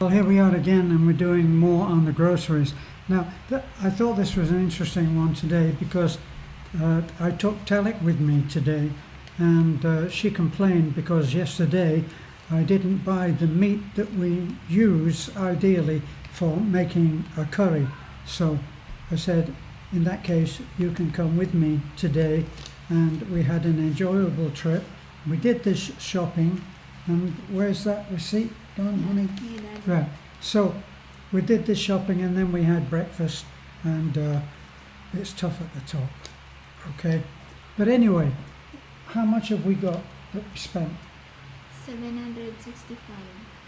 Well, here we are again, and we're doing more on the groceries. Now, I thought this was an interesting one today because I took Taliklik with me today, and she complained because yesterday I didn't buy the meat that we use ideally for making a curry. So I said, in that case, you can come with me today, and we had an enjoyable trip. We did this shopping, and where's that receipt gone, honey? Right. So we did this shopping, and then we had breakfast, and it's tough at the top. Okay. But anyway, how much have we got that we spent? 765.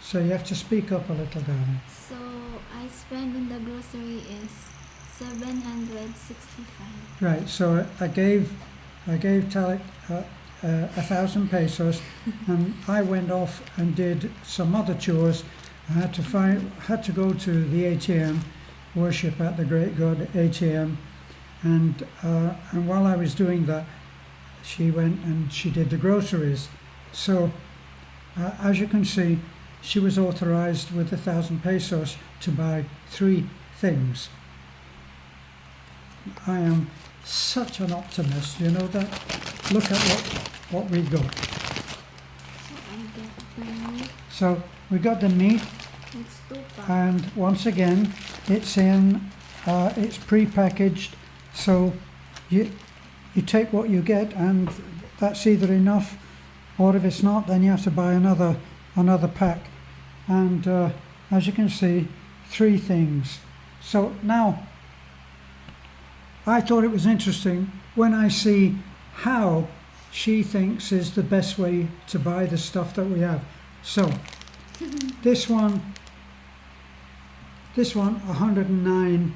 So you have to speak up a little, darling. So I spent on the grocery is 765. Right. So I gave Taliklik 1,000 pesos, and I went off and did some other chores. I had to go to the ATM, worship at the Great God ATM, and while I was doing that, she went and she did the groceries. So as you can see, she was authorized with 1,000 pesos to buy 3 things. I am such an optimist, you know that? Look at what we got. So I get the meat. So we got the meat, It's 2 packs. and once again, it's pre-packaged, so you take what you get, and that's either enough, or if it's not, then you have to buy another pack. And as you can see, 3 things. So now, I thought it was interesting when I see how she thinks is the best way to buy the stuff that we have. So this one 109,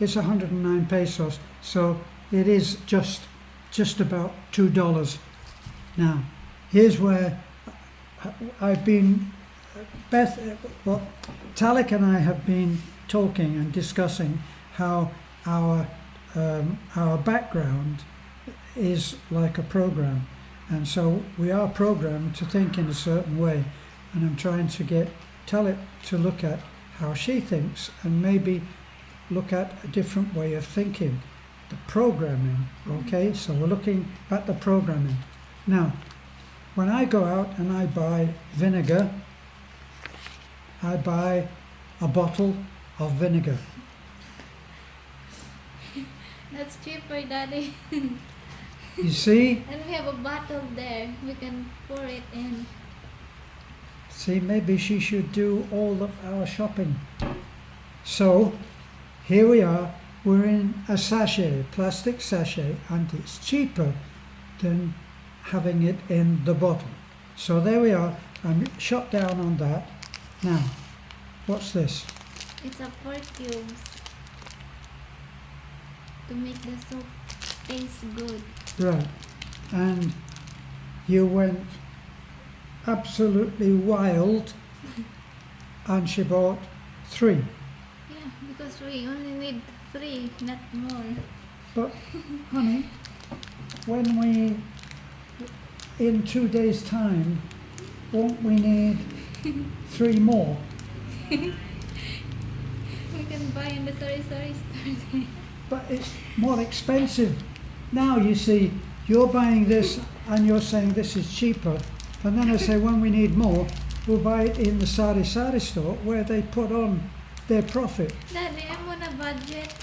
it's 109 pesos, so it is just about $2. Now here's where I've been Taliklik and I have been talking and discussing how our background is like a program, and so we are programmed to think in a certain way, and I'm trying to get Taliklik to look at how she thinks and maybe look at a different way of thinking, the programming. Okay, so we're looking at the programming. Now, when I go out and I buy vinegar, I buy a bottle of vinegar. That's cheaper, Daddy. You see? And we have a bottle there. We can pour it in. See, maybe she should do all of our shopping. So, here we are. We're in a sachet, plastic sachet, and it's cheaper than having it in the bottle. So there we are. I'm shut down on that. Now, what's this? It's a 4 cubes to make the soup taste good. Right. And you went absolutely wild, and she bought 3. Yeah, because we only need 3, not more. But, honey, when in 2 days' time, won't we need 3 more? We can buy in the sorry store. But it's more expensive. Now you see, you're buying this and you're saying this is cheaper. And then I say, when we need more, we'll buy it in the sari store where they put on their profit. Daddy, I'm on a budget.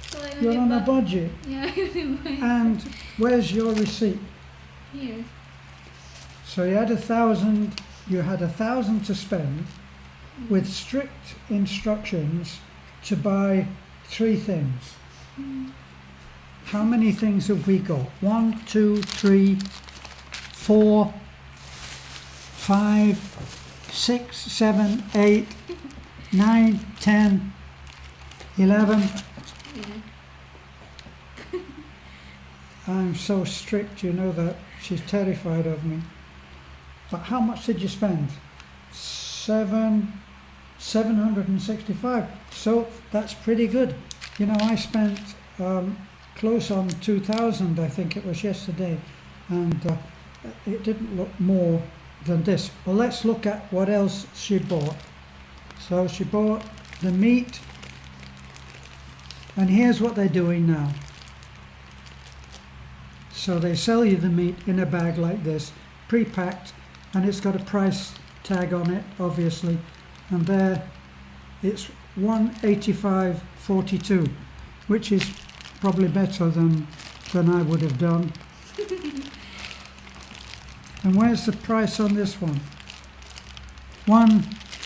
So I You're only on a buy. budget. Yeah, I only buy And where's your receipt? here. So you had 1,000, you had 1,000 to spend with strict instructions to buy 3 things. How many things have we got? 1, 2, 3, 4, 5, 6, 7, 8, 9, 10, 11. Yeah. I'm so strict, you know that. She's terrified of me. But how much did you spend? 765. So that's pretty good. You know, I spent close on 2,000, I think it was yesterday, and it didn't look more than this. Well, let's look at what else she bought. So she bought the meat, and here's what they're doing now. So they sell you the meat in a bag like this, pre-packed, and it's got a price tag on it, obviously, and there it's $185.42, which is probably better than I would have done. And where's the price on this one?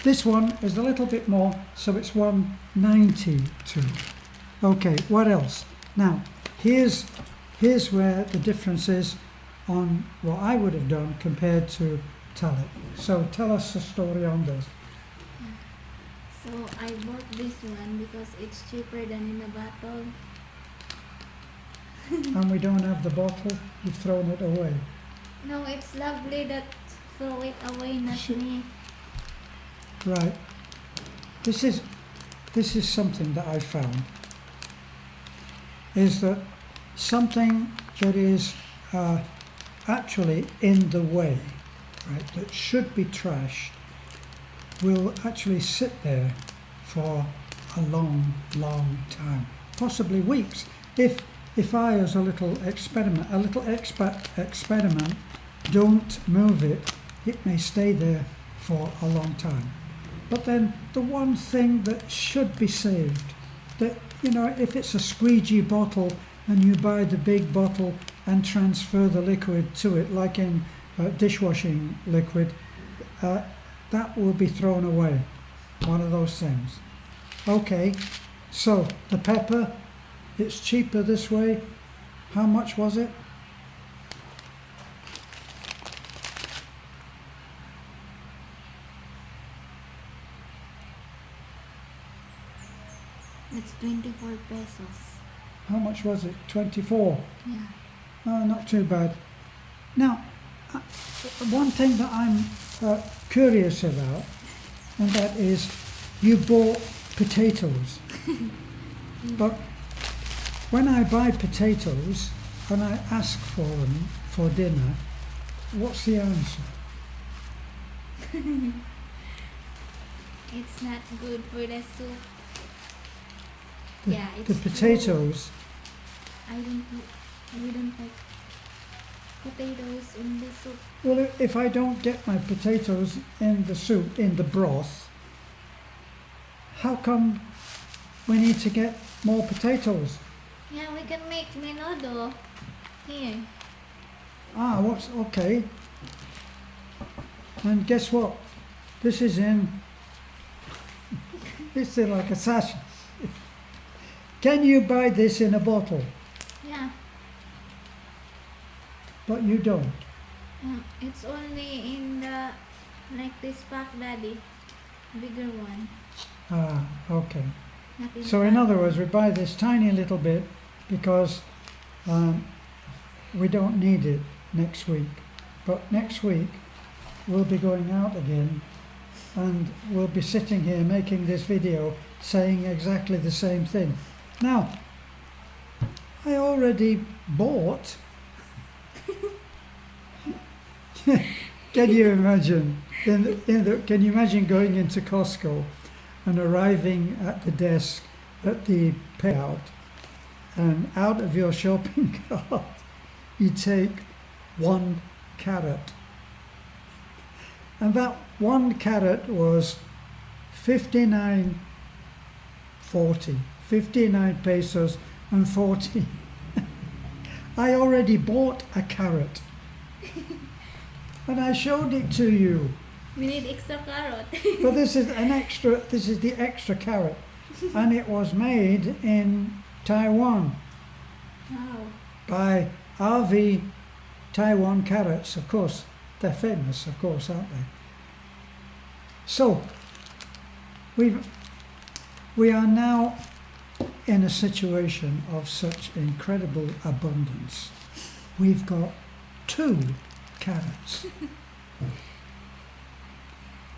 This one is a little bit more, so it's $1.92. Okay, what else? Now, here's where the difference is on what I would have done compared to Taliklik. So tell us the story on this. So I bought this one because it's cheaper than in a bottle. And we don't have the bottle, you've thrown it away. No, it's lovely that throw it away, not me. Right. This is something that I found, is that something that is actually in the way, right, that should be trashed, will actually sit there for a long, long time, possibly weeks. If I, as a little experiment, don't move it, it may stay there for a long time. But then the one thing that should be saved, that, you know, if it's a squeegee bottle and you buy the big bottle and transfer the liquid to it, like in dishwashing liquid, that will be thrown away. One of those things. Okay, so the pepper, it's cheaper this way. How much was it? It's 24 pesos. How much was it? 24? Yeah. Oh, not too bad. Now, one thing that I'm curious about, and that is, you bought potatoes. But when I buy potatoes and I ask for them for dinner, what's the answer? It's not good for the soup. The, Yeah, it's the potatoes, we don't like potatoes in the soup. well, if I don't get my potatoes in the soup, in the broth, how come we need to get more potatoes? Yeah, we can make menudo here. Ah, what's okay? And guess what? This is it's in like a sachet. Can you buy this in a bottle? Yeah. But you don't. It's only in the, like this pack, Daddy. Bigger one. Ah, okay. Not in So the in pack. other words, we buy this tiny little bit because we don't need it next week. But next week we'll be going out again and we'll be sitting here making this video saying exactly the same thing. Now, I already bought. Can you imagine? Can you imagine going into Costco and arriving at the desk at the payout, and out of your shopping cart you take 1 carrot, and that 1 carrot was 59 pesos and 40. I already bought a carrot and I showed it to you. We need extra carrot. But this is the extra carrot, and it was made in Taiwan Wow. by RV Taiwan carrots. Of course, they're famous, of course, aren't they? So, we are now in a situation of such incredible abundance. We've got 2 carrots.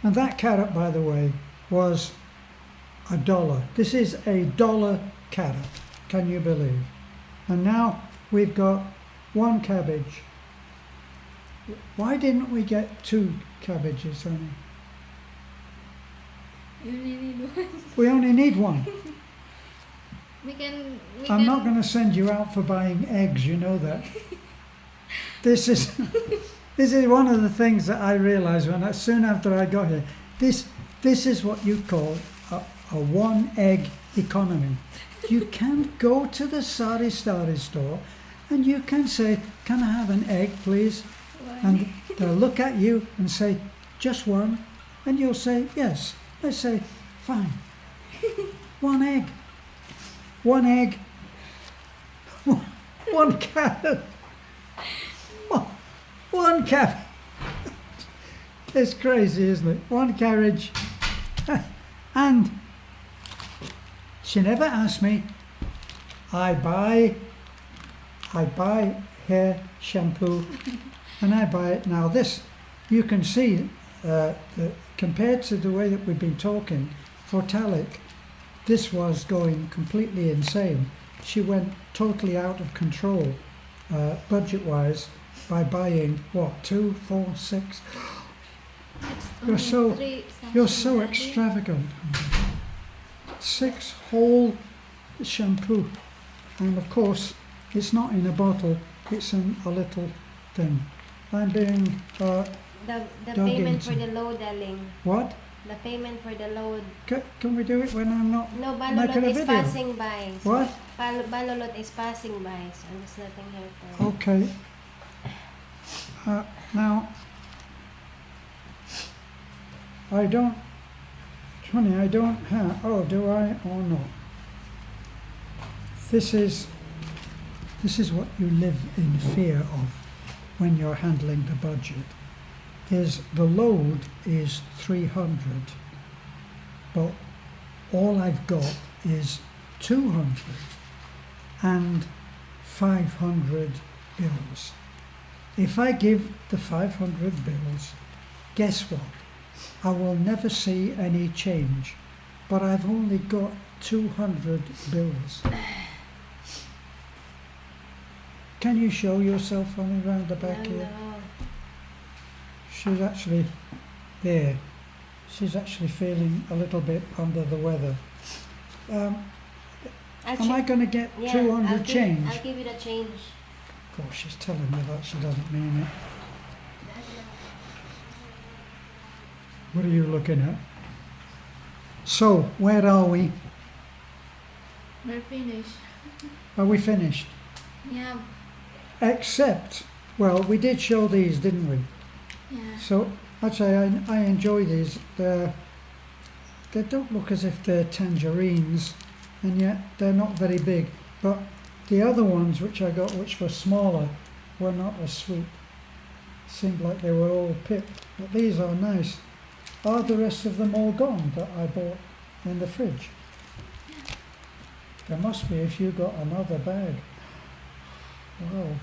And that carrot, by the way, was $1. This is a $1 carrot. Can you believe? And now we've got 1 cabbage. Why didn't we get 2 cabbages, honey? You only need one. We only need one. We can. I'm not going to send you out for buying eggs, you know that. This is this is one of the things that I realised soon after I got here. This is what you call a one egg economy. You can go to the sari store and you can say, "Can I have an egg, please?" And they'll look at you and say, "Just one," and you'll say, "Yes." They say, "Fine, one egg, one egg, one carrot, one carrot." It's crazy, isn't it? One carriage, and she never asked me. I buy hair shampoo, and I buy it now. This, you can see, compared to the way that we've been talking, for Talik, this was going completely insane. She went totally out of control, budget-wise, by buying what, 2, 4, 6. You're so extravagant. 6 whole shampoo, and of course, it's not in a bottle. It's in a little thing. I'm doing The dog payment for eating. the load, darling. What? The payment for the load. Can we do it when I'm not No, making Balolot a is video? passing by. So What? Balolot is passing by, so there's nothing here for Okay. Now, I don't, honey, I don't have, oh, do I or not? This is what you live in fear of when you're handling the budget. Is the load is 300, but all I've got is 200 and 500 bills. If I give the 500 bills, guess what? I will never see any change, but I've only got 200 bills. Can you show yourself on around the back here? No. She's actually there. She's actually feeling a little bit under the weather. Am I going to get 200 change? I'll give you the change. Of course, she's telling me that she doesn't mean it. What are you looking at? So, where are we? We're finished. Are we finished? Yeah. Except, well, we did show these, didn't we? Yeah. So, I'd say I enjoy these. They don't look as if they're tangerines, and yet they're not very big. But the other ones which I got, which were smaller, were not as sweet. Seemed like they were all pipped. But these are nice. Are the rest of them all gone that I bought in the fridge? There must be if you got another bag. Wow.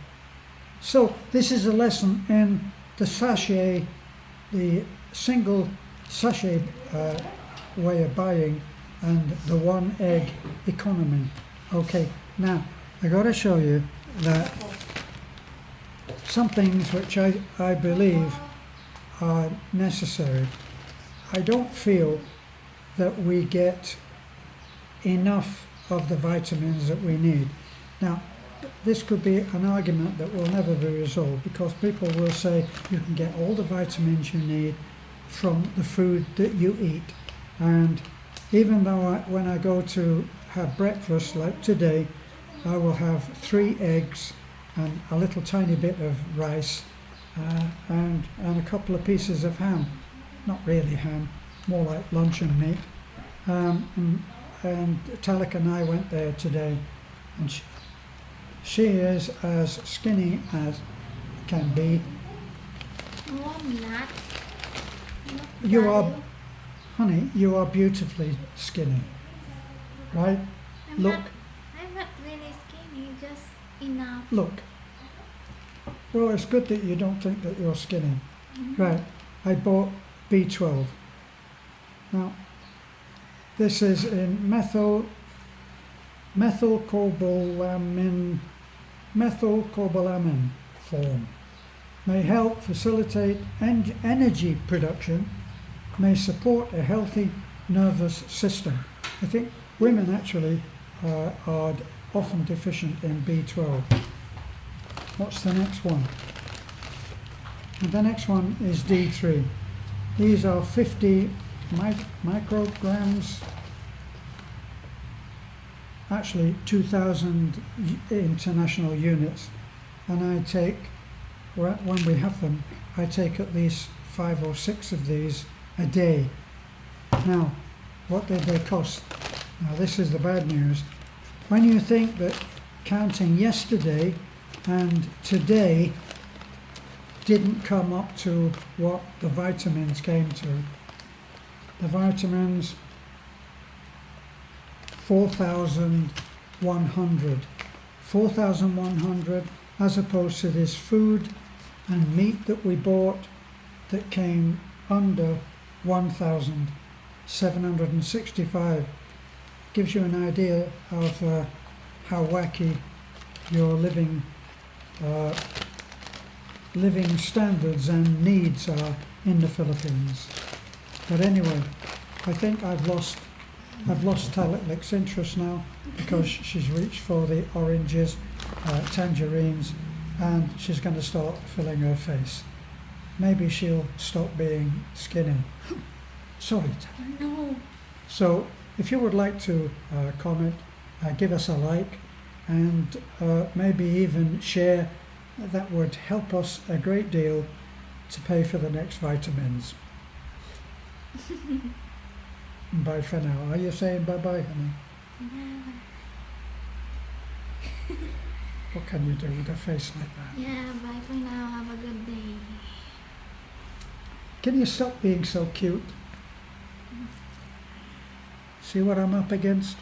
So this is a lesson in the sachet, the single sachet way of buying, and the one egg economy. Okay, now I got to show you that some things which I believe are necessary. I don't feel that we get enough of the vitamins that we need. Now, this could be an argument that will never be resolved, because people will say you can get all the vitamins you need from the food that you eat. And even though when I go to have breakfast, like today, I will have 3 eggs and a little tiny bit of rice and a couple of pieces of ham. Not really ham, more like luncheon meat. And Talik and I went there today, and she is as skinny as can be. No, I'm not. You are, honey, you are beautifully skinny, right? I'm Look. I'm not really skinny, just enough. Look. Well, it's good that you don't think that you're skinny. Right, I bought B12. Now, this is in methylcobalamin form. May help facilitate energy production, may support a healthy nervous system. I think women actually are often deficient in B12. What's the next one? And the next one is D3. These are 50 micrograms, actually 2,000 international units. And I take, when we have them, I take at least 5 or 6 of these a day. Now, what did they cost? Now, this is the bad news. When you think that counting yesterday and today didn't come up to what the vitamins came to. The vitamins, 4,100. 4,100 as opposed to this food and meat that we bought that came under 1,765. Gives you an idea of how wacky your living standards and needs are in the Philippines. But anyway, I think I've lost Taliklik's interest now because she's reached for the oranges, tangerines, and she's going to start filling her face. Maybe she'll stop being skinny. Sorry, Talik. No. So if you would like to comment, give us a like, and maybe even share, that would help us a great deal to pay for the next vitamins. Bye for now. Are you saying bye-bye, honey? Yeah. What can you do with a face like that? Yeah, bye for now. Have a good day. Can you stop being so cute? See what I'm up against?